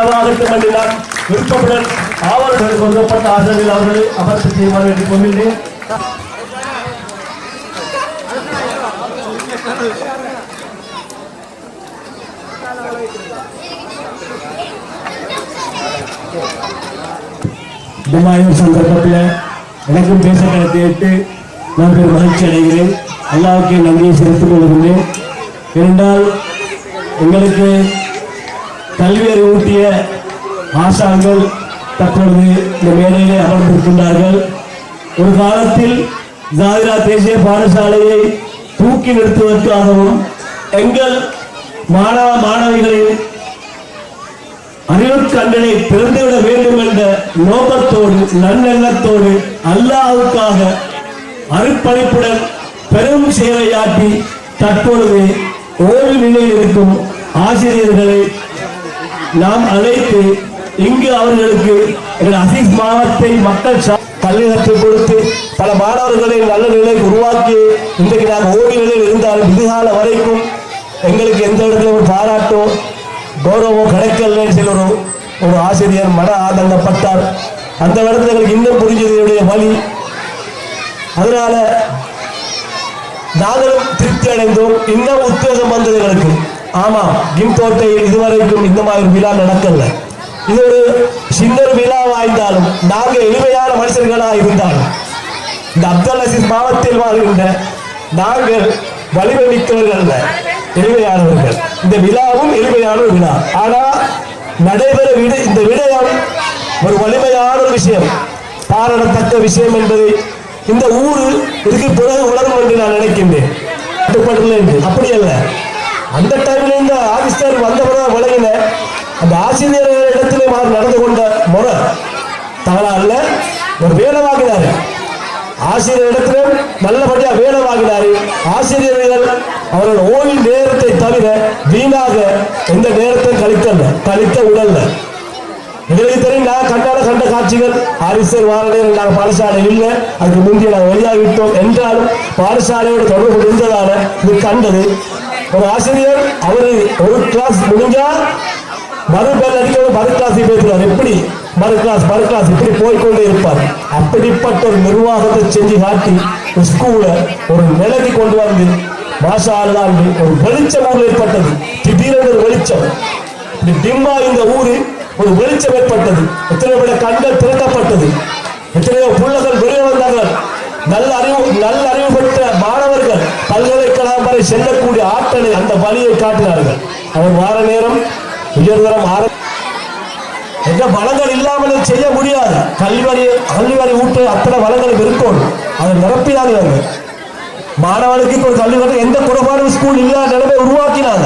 நனவாகட்டும் என்று நான் விருப்பமுடன் ஆவலுடன் கொடுக்கப்பட்ட ஆசிரியர்கள் அவர்களை அமர்த்து செய்வார் என்று கொள்கிறேன். சந்தர்ப்பத்தில் எனக்கும் பேச கிடைத்து நான் பெரும் மகிழ்ச்சி அடைகிறேன். அல்லாவுக்கு நன்றியை செலுத்திக் கொள்கின்றேன். ஏனென்றால் எங்களுக்கு கல்வி அறிவூட்டிய ஆசான்கள் தற்பொழுது இந்த மேடையிலே அமர்ந்திருக்கின்றார்கள். ஒரு காலத்தில் ஜாதிரா தேசிய பாடசாலையை தூக்கி நிறுத்துவதற்காகவும் எங்கள் மாணவ மாணவிகளின் அறிவு கண்களை திறந்துவிட வேண்டும் என்ற நோக்கத்தோடு நல்லெண்ணத்தோடு அல்லாஹ்வுக்காக அர்ப்பணிப்புடன் பெரும் சேவையாற்றி தற்பொழுது ஓய்வு நிலையில் இருக்கும் ஆசிரியர்களை நாம் அழைத்து இங்கு அவர்களுக்கு எங்கள் அசீஸ் மாவட்டத்தை மக்கள் கல்வி கற்றுக் கொடுத்து பல மாணவர்களை நல்ல நிலைக்கு உருவாக்கி இன்றைக்கு நாங்கள் ஓய்வு நிலையில் இருந்தாலும் இதுகால வரைக்கும் எங்களுக்கு எந்த இடத்துல ஒரு பாராட்டோ கௌரவம் கிடைக்கலன்னு சொல்லி ஒரு ஆசிரியர் மன ஆதங்கப்பட்டார். அந்த இடத்துல எங்களுக்கு இன்னும் புரிஞ்சதுடைய வழி. அதனால நாங்களும் திருப்தி அடைந்தோம். இன்னும் உத்வேகம் வந்தது எங்களுக்கு. ஆமா, கிம்தோட்டையில் இதுவரைக்கும் இந்த மாதிரி விழா நடக்கல. இது ஒரு சின்ன விழாவாய்ந்தாலும் நாங்கள் எளிமையான மனுஷர்களாக இருந்தாலும் இந்த அப்துல் அசீஸ் மாவட்டத்தில் வாழ்கின்ற நாங்கள் வலிமை மிக்கவர்கள், எளிமையானவர்கள். இந்த விழாவும் எளிமையான ஒரு விழா. ஆனா நடைபெற இந்த விடயம் ஒரு வலிமையான ஒரு விஷயம், பாராட்டத்தக்க விஷயம் என்பதை இந்த ஊரு இதுக்கு பிறகு உணரும் என்று நான் நினைக்கின்றேன். அப்படி அல்ல, அந்த டைம்ல இந்த ஆபிஸ்டர் வந்தவர்கள் வழங்கின அந்த ஆசிரியர்கள் இடத்திலே நடந்து கொண்ட முறை தவறா அல்ல. ஒரு வேலை வாங்கினாரு, ஆசிரியர் இடத்திலும் நல்லபடியா வேலை வாங்கினாரு. ஆசிரியர்கள் அவர்கள் ஓய்வு நேரத்தை தவிர வீணாக எந்த நேரத்தை கழிக்க உடல்ல. எங்களுக்கு தெரியும், நான் கண்ட காட்சிகள் ஆரிசர் வார நேரம் நாங்கள் பாடசாலை இல்லை, அதுக்கு முந்தைய நாங்கள் வெளியாகிவிட்டோம் என்றாலும் பாடசாலையோட தொடர்பு இருந்ததால இது கண்டது. ஒரு ஆசிரியர் அவரு ஒரு கிளாஸ் முடிஞ்சா மறு பேர் அடிக்க மறு கிளாஸ் பேசுறார். எப்படி மறு கிளாஸ் இப்படி போய்கொண்டே இருப்பார். அப்படிப்பட்ட ஒரு நிர்வாகத்தை செஞ்சு காட்டி ஸ்கூல ஒரு நிலைக்கு கொண்டு வந்து மாஷா அல்லாஹ் ஒரு வெளிச்சம் ஊரில் ஏற்பட்டது. திடீரென ஒரு வெளிச்சம் டிம்மா இந்த ஊரு ஒரு வெளிச்சம் ஏற்பட்டது. எத்தனை பேர் கண்கள் திறக்கப்பட்டது, எத்தனையோ புள்ளகள் வெளியே வந்தார்கள். நல்ல அறிவு பெற்ற மாணவர்கள் பல்கலைக்கழகம் வரை செல்லக்கூடிய ஆற்றலை அந்த வழியை காட்டினார்கள். அவர் வார நேரம் உயர்தரம் எந்த வளங்கள் இல்லாமல் செய்ய முடியாது. கல்வி ஊட்டு அத்தனை வளங்களும் இருக்கும், அதை நிரப்பினாங்க. மாணவனுக்கு இப்போ கல்வி கட்ட எந்த குறைபாடும் ஸ்கூல் இல்லாத நிலைமை உருவாக்கினாங்க.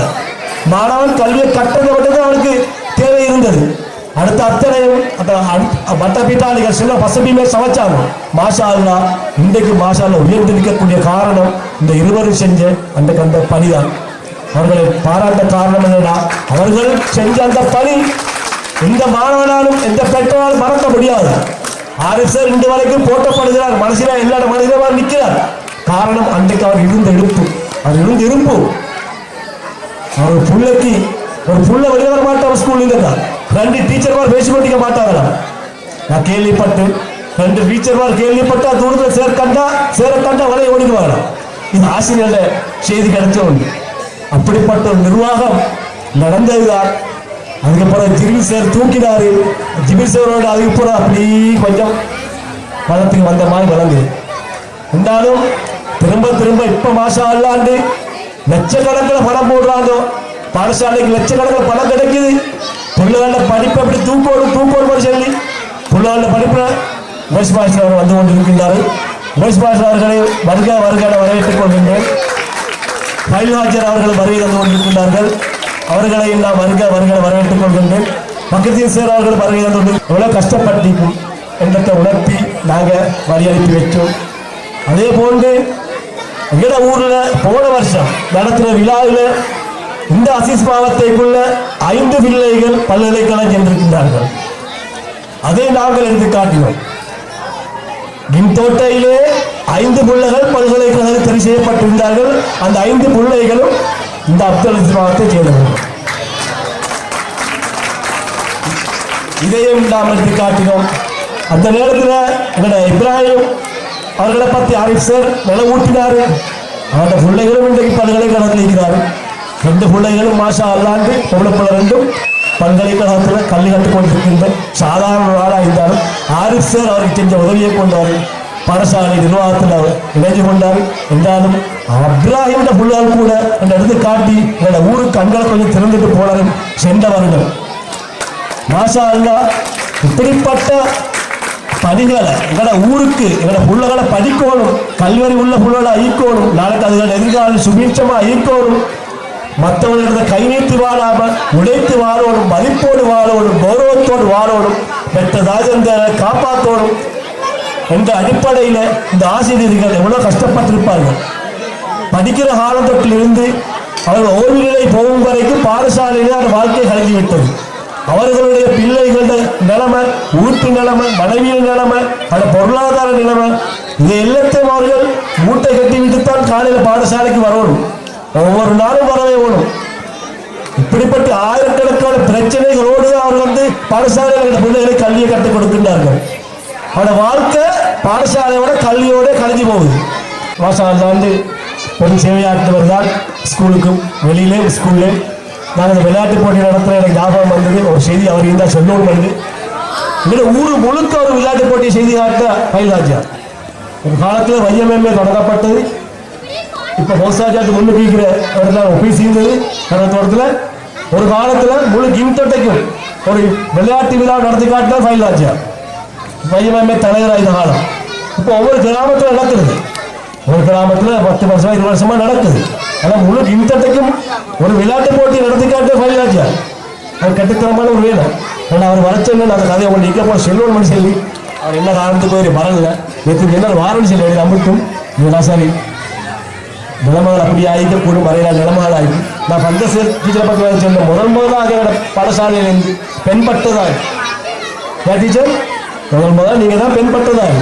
மாணவன் கல்வியை கட்டப்பட்டது அவனுக்கு தேவை இருந்தது. அடுத்த அத்தனையும் மற்ற பீட்டாளிகள் சில பசபியுமே சமைச்சாங்க. மாஷா அல்லாஹ் இன்றைக்கு மாஷா அல்லாஹ் உயர்ந்து நிற்கக்கூடிய காரணம் இந்த இருவரும் செஞ்ச அந்த பணிதான். அவர்களை பாராட்ட காரணம் என்னன்னா, அவர்கள் செஞ்ச அந்த பணி எந்த மாணவனாலும் எந்த பெற்றோராலும் மறக்க முடியாது. ஆரிசர் இன்று வரைக்கும் போட்டப்படுகிறார், மனசில எல்லா மனிதமாக நிற்கிறார். காரணம் அன்றைக்கு அவர் இருந்த இருப்பு. அவர் பிள்ளைக்கு ஒரு புள்ள வெளியே வர மாட்டார். ஸ்கூல் தான் 2 டீச்சர்மார் பேசி கொண்டிருக்க மாட்டாங்களாம். நான் கேள்விப்பட்டு 2 டீச்சர்மார் கேள்விப்பட்டா தூரத்தில் சேர கண்டா வலையை ஓடிடுவாங்களாம். இது ஆசிரியர்ல செய்தி கிடைச்ச ஒன்று. அப்படிப்பட்ட ஒரு நிர்வாகம் நடந்ததுதான். அதுக்கப்புறம் ஜிபில் சார் தூக்கினாரு. ஜிபில் சாரோட அதுக்கப்புறம் அப்படி கொஞ்சம் மதத்துக்கு வந்த மாதிரி வளர்ந்து இருந்தாலும் திரும்ப இப்ப மாஷா அல்லாண்டு லட்சக்கணக்கில் பணம் போடுறாங்க. பாடசாலைக்கு லட்சக்கணக்கில் பணம் கிடைக்குது. பிள்ளைகள படிப்பு அப்படி தூக்கோடு சொல்லி பிள்ளைகள படிப்புல வைஸ் மாஸ்டர் அவர் வந்து கொண்டிருக்கின்றார். வைஸ் மாஸ்டர் அவர்களை வருக வரவேற்றுக் கொள்கின்றேன். பயில்வாச்சர் அவர்கள் வருகை தந்து கொண்டிருக்கின்றார்கள். அவர்களை நான் வருக வரவேற்றுக் கொள்கின்றேன். பக்கத்தில் சேர் அவர்கள் வருகை தந்து எவ்வளவு கஷ்டப்பட்டிருக்கும் என்பதை உணர்த்தி நாங்கள் வழி அனுப்பி வச்சோம். அதே போன்று எங்கட ஊர்ல போன வருஷம் நடத்துகிற விழாவில் இந்த அசீஸ் மாவட்டத்தைக்குள்ள 5 பிள்ளைகள் பல்கலைக்கழகம் சென்றிருக்கின்றார்கள். அதை நாங்கள் எடுத்து காட்டினோம். கிம்தோட்டையிலே 5 பிள்ளைகள் பல்கலைக்கழகம் தெரிவு செய்யப்பட்டிருந்தார்கள். அந்த 5 பிள்ளைகளும் இந்த அப்துல் அசீஸ் மாவட்டத்தை சேர்ந்தவர்கள். இதையும் நாம் எடுத்து காட்டினோம். அந்த நேரத்தில் எங்களோட இப்ராஹிம் அவர்களை பற்றி ஆரிஃப் சார் நில ஊட்டினாரு. அவரோட பிள்ளைகளும் இன்றைக்கு பல்கலைக்கழகத்தில் இருக்கிறாரு. 2 பிள்ளைகளும் மாஷா அல்லாண்டு பொம்பளை பிள்ளை 2 பல்கலைக்கழகத்தில் கல்வி கற்றுக்கொண்டிருக்கின்ற சாதாரண நாளாக இருந்தாலும் ஆரிஃப் சார் அவருக்கு செஞ்ச உதவியை கொண்டாரு. பாடசாலை நிர்வாகத்தில் அவர் இணைஞ்சு கொண்டார். என்றாலும் இப்ராஹிம் பிள்ளைகள் கூட அந்த எடுத்து காட்டி எங்களோட ஊருக்கு கண்களை கொஞ்சம் திறந்துட்டு போனாரு சென்ற வருடம். மாஷா அல்லா இப்படிப்பட்ட பணிகளை எங்களோட ஊருக்கு எங்களோட பிள்ளைகளை படிக்கணும், கல்வரி உள்ள பிள்ளைகளை ஈக்கணும், நாளைக்கு அதுகளோட எதிர்காலம் சுபீட்சமாக ஈக்கணும், மற்றவர்களிடத்தை கை நீட்டி வாழாமல் உழைத்து வாழணும், மதிப்போடு வாழணும், கௌரவத்தோடு வாழணும், பெற்ற ராஜேந்திரனை காப்பாற்றணும் என்ற அடிப்படையில் இந்த ஆசிரியர்கள் எவ்வளோ கஷ்டப்பட்டிருப்பார்கள். படிக்கிற காலகட்டத்திலிருந்து அவர்கள் ஓய்வு நிலை போகும் வரைக்கும் பாடசாலையிலே அந்த வாழ்க்கை கலங்கிவிட்டது. அவர்களுடைய பிள்ளைகளோட நிலைமை, வீட்டு நிலைமை, மனைவியின் நிலைமை, அந்த பொருளாதார நிலைமை, இதை எல்லாத்தையும் அவர்கள் மூட்டை கட்டிவிட்டுத்தான் காலையில் பாடசாலைக்கு வரணும், ஒவ்வொரு நாளும் வரவே வேணும். இப்படிப்பட்ட ஆயிரக்கணக்கான பிரச்சனைகளோடு அவர்கள் பாடசாலையில் பிள்ளைகளை கல்வியை கற்றுக் கொடுக்கின்றார்கள். அவனோட வாழ்க்கை பாடசாலையோட கல்வியோட கழிஞ்சு போகுது. மாசாண்டு பொது சேவையாற்றவர் தான் ஸ்கூலுக்கும் வெளியிலே ஸ்கூல்லே நாங்கள் விளையாட்டு போட்டி நடத்துகிற எனக்கு ஞாபகம் வந்தது. ஒரு செய்தி அவர் இருந்தால் சொல்லணும் வந்து இங்கே ஊர் முழுக்க ஒரு விளையாட்டு போட்டி செய்தி காட்ட பயிலாஜா. ஒரு காலத்தில் வையமே தொடங்கப்பட்டது. இப்போ ஹோசாஜாட்டு முன்னுக்கு இருக்கிற இடத்துல ஒப்பீஸ் இருந்தது தோட்டத்தில். ஒரு காலத்தில் முழு கிம்தொட்டைக்கும் ஒரு விளையாட்டு விழா நடத்தி காட்டினா பயிலாஜா வையமே தலைவராக இந்த காலம். இப்போ ஒவ்வொரு கிராமத்தில் நடக்குது. ஒரு கிராமத்தில் 10 வருஷமா 20 வருஷமா நடக்குது. ஆனால் முழு கிம்தட்டைக்கும் ஒரு விளையாட்டு போட்டி நடத்தி காட்ட பயிலாஜா. அவர் கட்டுத்தனமான ஒரு வேலை. ஏன்னா அவர் வரைச்சேன்னு அந்த கதையை ஒன்று இங்கே போய் செல்வன் சொல்லி அவர் என்ன காரணத்துக்கு போய் வரல நேற்று என்ன வாரன்னு சொல்லி நம்பிட்டும் இதெல்லாம் சரி நிலைமைகள் அப்படி ஆகிட்டு கூடும் வரையில நிலைமைகள் ஆகிட்டு நான் பந்தசேர் டீச்சரை பற்றி சொன்னேன். முதலாக பாடசாலையிலிருந்து பெண் பட்டதாக ஏன் டீச்சர் முதல் நீங்கள் தான் பெண் பட்டதாக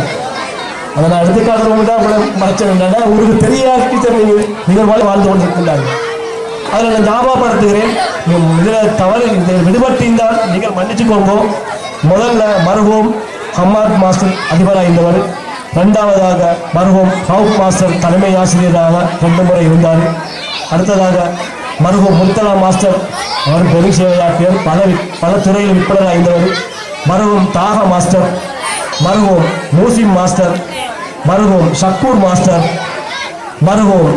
அதை நான் எடுத்துக்காட்டுறவங்க தான் உங்களை மறைச்சேன். என்னன்னா உங்களுக்கு பெரிய டீச்சர் நிகழ்வாக வாழ்ந்து கொண்டிருக்கின்றார்கள். அதில் நான் ஞாபகப்படுத்துகிறேன். இதில் தவறு இந்த விடுபட்டிருந்தால் நீங்கள் மன்னிச்சுக்கோங்க. முதல்ல மருகோம் ஹம்மாத் மாஸ்டர் அதிபராக இருந்தவர். 2வது மருகோம் ஹவுப் மாஸ்டர் தலைமை ஆசிரியராக 2 முறை இருந்தார். அடுத்ததாக மருகோம் முத்தலா மாஸ்டர் அவர் பொது சேவையாற்றியவர். பல துறையில் விற்பனராக இருந்தவர். மருகோம் தாக மாஸ்டர், மருகோம் மூசிம் மாஸ்டர், மருகோம் ஷக்கூர் மாஸ்டர், மருகோம்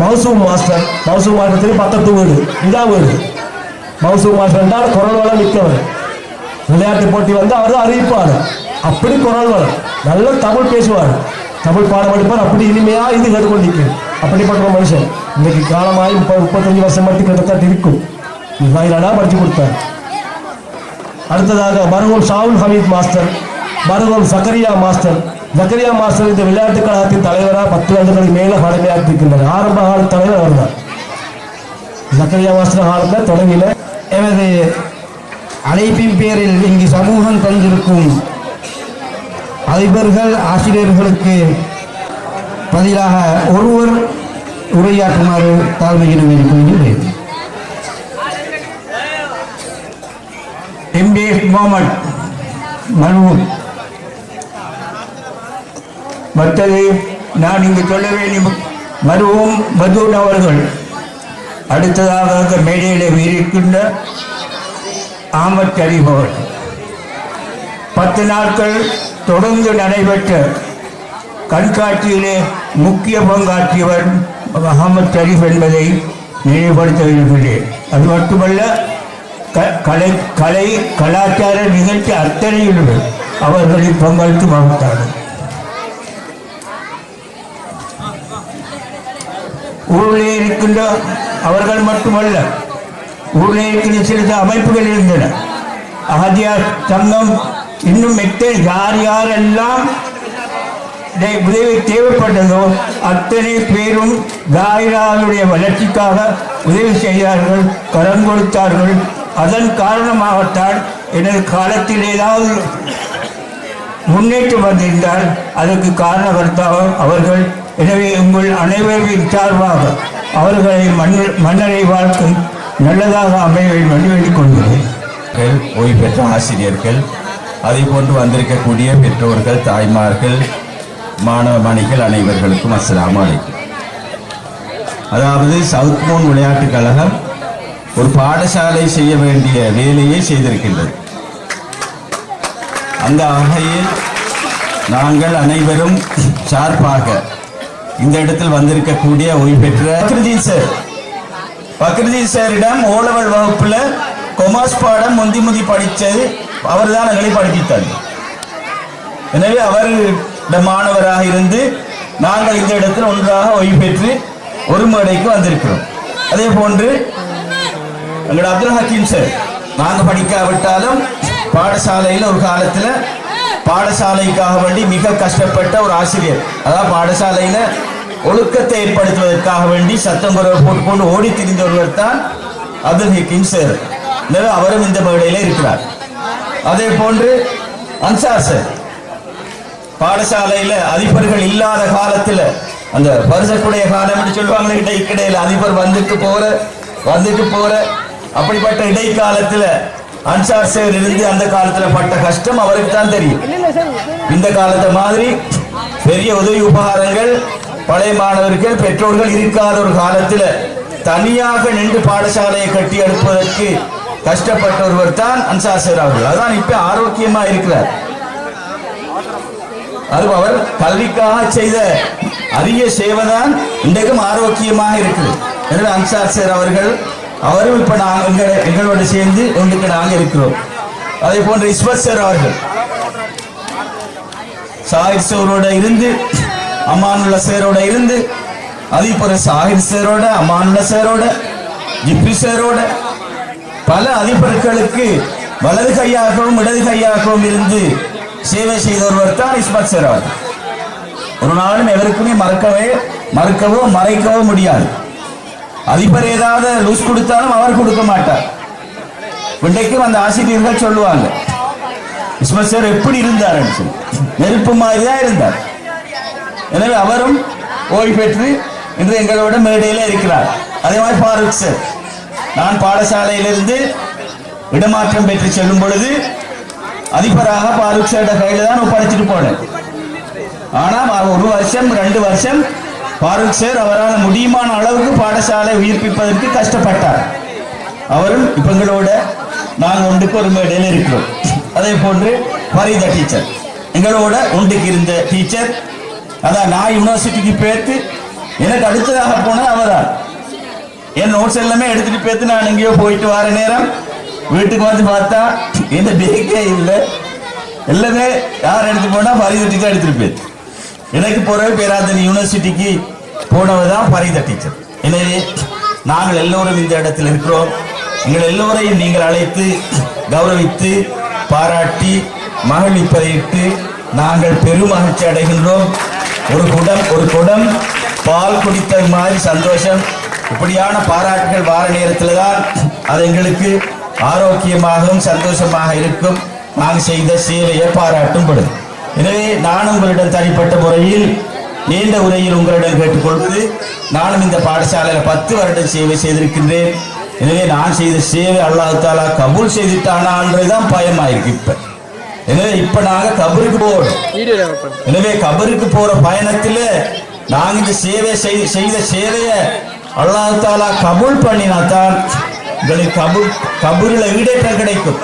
மௌசூம் மாஸ்டர். மௌசூம் மாஸ்டர் 10 வீடு இதான் வீடு. மௌசூம் மாஸ்டர் என்றால் குரல் வளம் மிக்கவர். விளையாட்டு போட்டி வந்து அவர் தான் அறிவிப்பார். அப்படி குரல் வளம், நல்ல தமிழ் பேசுவார், தமிழ் பாடம் படிப்பார். அப்படி இனிமையாக இது கேட்டுக்கொண்டிருக்கு. அப்படிப்பட்ட ஒரு மனுஷன் இன்னைக்கு காலமாகி 35 வருஷம் மட்டும் கிட்டத்தட்ட இருக்கும். வயலாடா படித்து கொடுத்தார். அடுத்ததாக மருகோம் ஷாவுல் ஹமீத் மாஸ்டர், மருகோம் சக்கரியா மாஸ்டர். ஜக்கரியா மாஸ்டர் இந்த விளையாட்டு கழகத்தின் தலைவராக 10 ஆண்டுகளுக்கு மேலே கடமையாற்றிருக்கின்றனர். ஆரம்ப கால தலைவர் அவர் தான். ஜக்கரியா மாஸ்டர் காலத்தில் தொடங்கின. எனது அழைப்பின் பேரில் இங்கு சமூகம் தந்திருக்கும் அதிபர்கள் ஆசிரியர்களுக்கு பதிலாக ஒருவர் உரையாற்றுமாறு தாழ்மையிடம் வேண்டிக்கொள்கிறேன். MBS முகமது மருகூம். மற்றது நான் இங்கு சொல்ல வேண்டிய மருகூம் மதூன் அவர்கள். அடுத்ததாக மேடையில் இருக்கின்ற அஹமத் ஷரீப் அவர்கள். 10 நாட்கள் தொடர்ந்து நடைபெற்ற கண்காட்சியிலே முக்கிய பங்காற்றியவர் அஹமத் ஷரீப் என்பதை நினைவுபடுத்த விரும்புகிறேன். அது மட்டுமல்ல, கலாச்சார நிகழ்ச்சி அத்தனையிலும் அவர்களின் பங்களித்து வகுத்தார்கள். ஊரிலே இருக்கின்ற அவர்கள் மட்டுமல்ல, ஊரிலே இருக்கின்ற சில அமைப்புகள் இருந்தன. அகதியார் சங்கம் இன்னும் யார் யாரெல்லாம் உதவி தேவைப்பட்டதோ அத்தனை பேரும் தாயிராவுடைய வளர்ச்சிக்காக உதவி செய்தார்கள், கரம் கொடுத்தார்கள். அதன் காரணமாகத்தான் எனது காலத்தில் ஏதாவது முன்னேற்றம் வந்திருந்தால் அதற்கு காரணகர்த்தாக அவர்கள். எனவே உங்கள் அனைவரின் சார்பாக அவர்களை மன்னரை வாழ்க்கை நல்லதாக அமைய வேண்டிக் கொள்கிறேன். ஓய்வு பெற்ற ஆசிரியர்கள், அதே போன்று வந்திருக்கக்கூடிய பெற்றோர்கள், தாய்மார்கள், மாணவ மணிகள் அனைவர்களுக்கும் அஸ்ஸலாமு அலைக்கும். அதாவது சவுத் மூன் விளையாட்டுக் கழகம் ஒரு பாடசாலை செய்ய வேண்டிய வேலையை செய்திருக்கின்றது. அந்த வகையில் நாங்கள் அனைவரும் சார்பாக இந்த இடத்தில் வந்திருக்கக்கூடிய ஓய்வு பெற்ற பக்ரதீன் சாரிடம் ஓலவல் வகுப்புல கொமர்ஸ் பாடம் முந்தி படித்தது அவர் தான் எங்களை படிப்பித்தார். எனவே அவர் மாணவராக இருந்து நாங்கள் இந்த இடத்தில் ஒன்றாக ஓய்வு பெற்று ஒரு மேடைக்கு வந்திருக்கிறோம். அதே போன்று எங்கள் அப்துல் ஹக்கீம் சார், நாங்கள் படிக்காவிட்டாலும் பாடசாலையில் ஒரு காலத்தில் பாடசாலைக்காக வேண்டி மிக கஷ்டப்பட்ட ஒரு ஆசிரியர், அதாவது பாடசாலையில் ஒழுக்கத்தை ஏற்படுத்துவதற்காக வேண்டி சத்தம் குரல் போட்டுக்கொண்டு ஓடி திரிந்த ஒருவர் தான் அப்துல் ஹக்கீம் சார். எனவே அவரும் இந்த மேடையில் இருக்கிறார். அதே போன்று அன்சார் சார், பாடசாலையில் அதிபர்கள் இல்லாத காலத்தில் அந்த வருஷக்குடைய காலம் என்று சொல்லுவாங்க, இடைக்கிடையில் அதிபர் வந்துட்டு போற அப்படிப்பட்ட இடைக்காலத்தில் அன்சார் சார் இருந்து அந்த காலத்தில் பட்ட கஷ்டம் அவருக்கு தான் தெரியும். இந்த காலத்தை மாதிரி பெரிய உதவி உபகாரங்கள் பழைய மாணவர்கள் பெற்றோர்கள் இருக்காத ஒரு காலத்தில் தனியாக நின்று பாடசாலையை கட்டி எடுப்பதற்கு கஷ்டப்பட்ட ஒருவர் தான் அன்சார் சார் அவர்கள். அதான் இப்ப ஆரோக்கியமா இருக்கிறார். அது அவர் கல்விக்காக செய்த அரிய சேவைதான் இன்றைக்கும் ஆரோக்கியமாக இருக்குது. எனவே அன்சார் சார் அவரும் இப்ப நாங்கள் எங்களோடு சேர்ந்து ஒன்றுக்கு நாங்கள் இருக்கிறோம். அதே போன்று இஸ்மத் சார் அவர்கள் சாஹிர் சாரோட இருந்து, அமானுல்லா சாரோட இருந்து, அதே போல சாஹிர் சாரோட, அமானுல்லா சாரோட, ஜிப்ரி சாரோட பல அதிபர்களுக்கு வலது கையாகவும் இடது கையாகவும் இருந்து சேவை செய்த ஒருவர் தான் இஸ்மத் சார் அவர்கள். ஒரு நாளும் எவருக்குமே மறுக்கவோ மறைக்கவோ முடியாது. அதிபர் ஏதாவது லூஸ் கொடுத்தாலும் அவர் கொடுக்க மாட்டார். இன்றைக்கும் அந்த ஆசிரியர்கள் சொல்லுவாங்க, இஸ்மத் சார் எப்படி இருந்தார், நெருப்பு மாதிரி தான் இருந்தார். எனவே அவரும் ஓய்வு பெற்று இன்று எங்களோட மேடையில் இருக்கிறார். அதே மாதிரி ஃபாரூக் சார், நான் பாடசாலையிலிருந்து இடமாற்றம் பெற்று செல்லும் பொழுது அதிபராக ஃபாரூக் சாரோட கையில் தான் ஒப்படைச்சிட்டு போனேன். ஆனால் ஒரு வருஷம் 2 வருஷம் ஃபாரூக் சார் அவரால் முடியுமான அளவுக்கு பாடசாலை உயிர்ப்பிப்பதற்கு கஷ்டப்பட்டார். அவரும் இப்ப எங்களோட நாங்கள் ஒன்றுக்கு ஒரு மேடையில் இருக்கிறோம். அதே போன்று ஃபரீதா டீச்சர் எங்களோட ஒன்றுக்கு இருந்த டீச்சர். அதான் நான் யூனிவர்சிட்டிக்கு பேர்த்து எனக்கு அடுத்ததாக போனது அவர்தான். என் நோட்ஸ் எல்லாமே எடுத்துட்டு பேர்த்து நான் எங்கேயோ போயிட்டு வர நேரம் வீட்டுக்கு வந்து பார்த்தா எந்த பேக்கே இல்லை. எல்லாமே யார் எடுத்து போனா ஃபரீதா டீச்சர் எடுத்துட்டு போயிரு. எனக்கு பிறகு பேராதனி யூனிவர்சிட்டிக்கு போனவர் தான் ஃபரீதா டீச்சர். எனவே நாங்கள் எல்லோரும் இந்த இடத்தில் இருக்கிறோம். எங்கள் எல்லோரையும் நீங்கள் அழைத்து கௌரவித்து பாராட்டி மகிழ்விப்பதையிட்டு நாங்கள் பெருமகிழ்ச்சி அடைகின்றோம். ஒரு குடம் பால் குடித்த மாதிரி சந்தோஷம். இப்படியான பாராட்டுகள் வார நேரத்தில் தான் அது எங்களுக்கு ஆரோக்கியமாகவும் சந்தோஷமாக இருக்கும். நாங்கள் செய்த சேவையை பாராட்டும் படும். எனவே நான் உங்களிடம் தனிப்பட்ட முறையில் நீண்ட உரையில் உங்களிடம் கேட்டுக்கொள்வது, நானும் இந்த பாடசாலையில் 10 வருடம் சேவை செய்திருக்கின்றேன். எனவே நான் செய்த சேவை அல்லாஹ் தாலா கபூல் செய்துட்டானான்றதுதான் பயமாயிருக்கு இப்ப. எனவே இப்ப நாங்க கபருக்கு போறோம். எனவே கபருக்கு போற பயணத்தில் நாங்க இந்த சேவை செய்த சேவையை அல்லாஹ் தாலா கபூல் பண்ணினாத்தான் உங்களுக்கு கபூரில் ஈடேற்றம் கிடைக்கும்.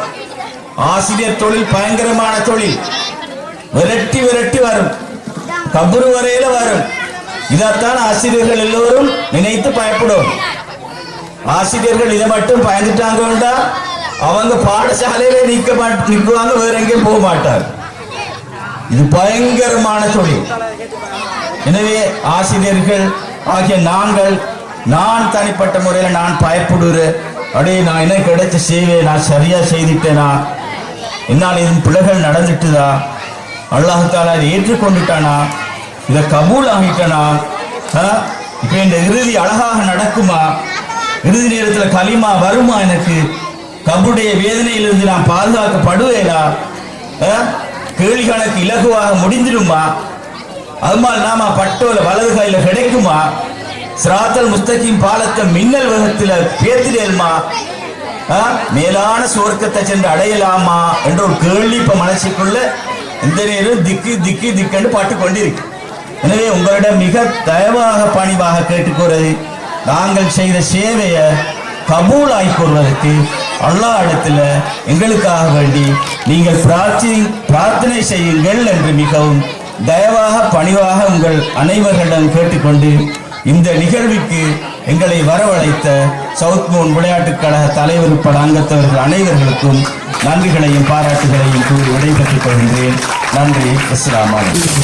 ஆசிரியர் தொழில் பயங்கரமான தொழில். விரட்டி வரும், கபூர் வரையில வரும். இதைத்தான் ஆசிரியர்கள் எல்லோரும் நினைத்து பயப்படும். ஆசிரியர்கள் இதை மட்டும் பயந்துட்டாங்க, அவங்க பாடசாலையில நிற்குவாங்க, வேற எங்கேயும் போக மாட்டார். இது பயங்கரமான தொழில். எனவே ஆசிரியர்கள் ஆகிய நான் தனிப்பட்ட முறையில் நான் பயப்படுறேன். அப்படியே நான் என்ன கிடைச்ச சேவையை நான் சரியா செய்துட்டேனா, என்னால் எதுவும் பிள்ளைகள் நடந்துட்டுதா, அல்லாஹ் தாலா இதை ஏற்றுக்கொண்டுட்டானா, இதை கபூல் ஆகிட்டானா, இப்ப இந்த இறுதி அழகாக நடக்குமா, இறுதி நேரத்தில் கலிமா வருமா, எனக்கு கபருடைய வேதனையிலிருந்து நான் பாதுகாக்கப்படுவேனா, கேள்வி கணக்கு இலகுவாக முடிஞ்சிடுமா, அதுமாதிரி நாம பட்டோல வலது கையில கிடைக்குமா, சிராத்தல் முஸ்தகீம் பாலத்தை மின்னல் வேகத்தில் பேத்திடேல்மா, மேலான சுவர்க்கத்தை சென்று அடையலாமா என்ற ஒரு கேள்வி இப்ப மனசுக்குள்ள இந்த நேரம் திக்கு திக்கு திக்கென்று பாட்டு கொண்டிருக்கு. எனவே உங்களிடம் மிக தயவாக பணிவாக கேட்டுக்கொள்வது, நாங்கள் செய்த சேவையை கபூலாய் கூறுவதற்கு அல்லாஹ் இடத்துல எங்களுக்காக வேண்டி நீங்கள் பிரார்த்தனை செய்யுங்கள் என்று மிகவும் தயவாக பணிவாக உங்கள் அனைவர்களிடம் கேட்டுக்கொண்டு இந்த நிகழ்வுக்கு எங்களை வரவழைத்த சவுத் மூன் விளையாட்டுக் கழக தலைவர் பல அங்கத்தவர்கள் அனைவர்களுக்கும் நன்றிகளையும் பாராட்டுகளையும் கூறி விடைபெற்றுக் கொள்கின்றேன். நன்றி. அஸ்ஸலாமு அலைக்கும்.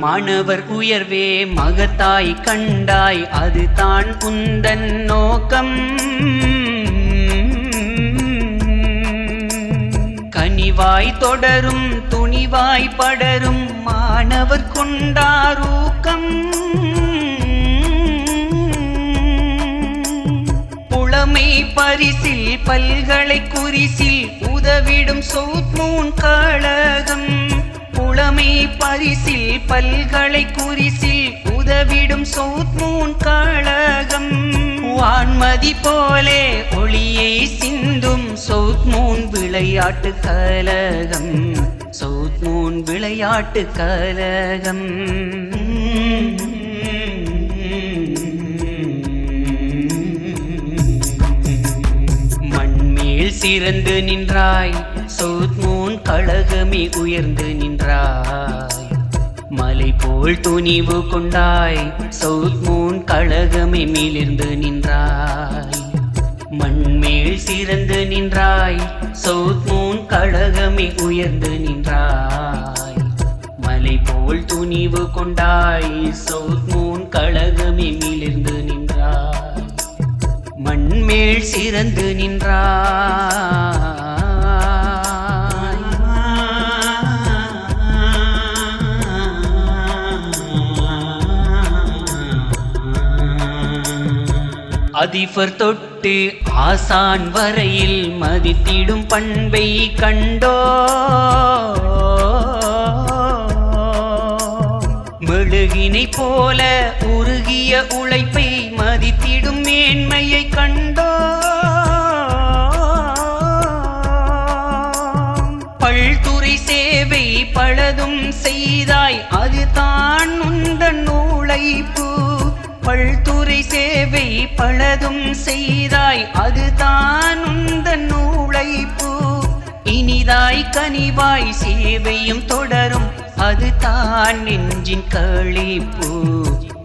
மாணவர் உயர்வே மகத்தாய் கண்டாய், அது தான் உந்தன் நோக்கம். கனிவாய் தொடரும் துணிவாய் படரும் மாணவர் கொண்டாரூக்கம். புலமை பரிசில் பல்கலை குறிசில் உதவிடும் சவுத் மூன் கழகம். புலமை பரிசில் பல்கலை குறிசில் உதவிடும் சவுத் மூன் கழகம். வான்மதி போலே ஒளியை சிந்தும் சவுத் மூன் விளையாட்டு கழகம். சவுத் மூன் விளையாட்டு கழகம். மண்மேல் சிறந்து நின்றாய், சவுத் மூன் கழகமே உயர்ந்து நின்றாய். மலை போல் துணிவு கொண்டாய், சவுத் மூன் கழகமே மேலிருந்து நின்றாய். மண்மேல் சிறந்து நின்றாய், சவுத் மூன் கழகமே உயர்ந்து நின்றாய். மலை போல் துணிவு கொண்டாய், சவுத் மூன் கழகமே மேலிருந்து நின்றாய். மண்மேல் சிறந்து நின்றாய். அதிபர் தொட்டு ஆசான் வரையில் மதித்திடும் பண்பை கண்டோ. மெழுகினை போல உருகிய உழைப்பை மதித்திடும் மேன்மையை கண்டோ. பல்துறை சேவை பலதும் செய்தாய், அது தான் உந்தன் உழைப்பு. பல்துறை சேவை பலதும் செய்தாய், அது தான் உந்தன் உழைப்பு. இனிதாய் கனிவாய் சேவையும் தொடரும், அது தான் நெஞ்சின் களிப்பு.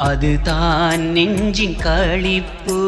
அது தான் நெஞ்சின் களிப்பு.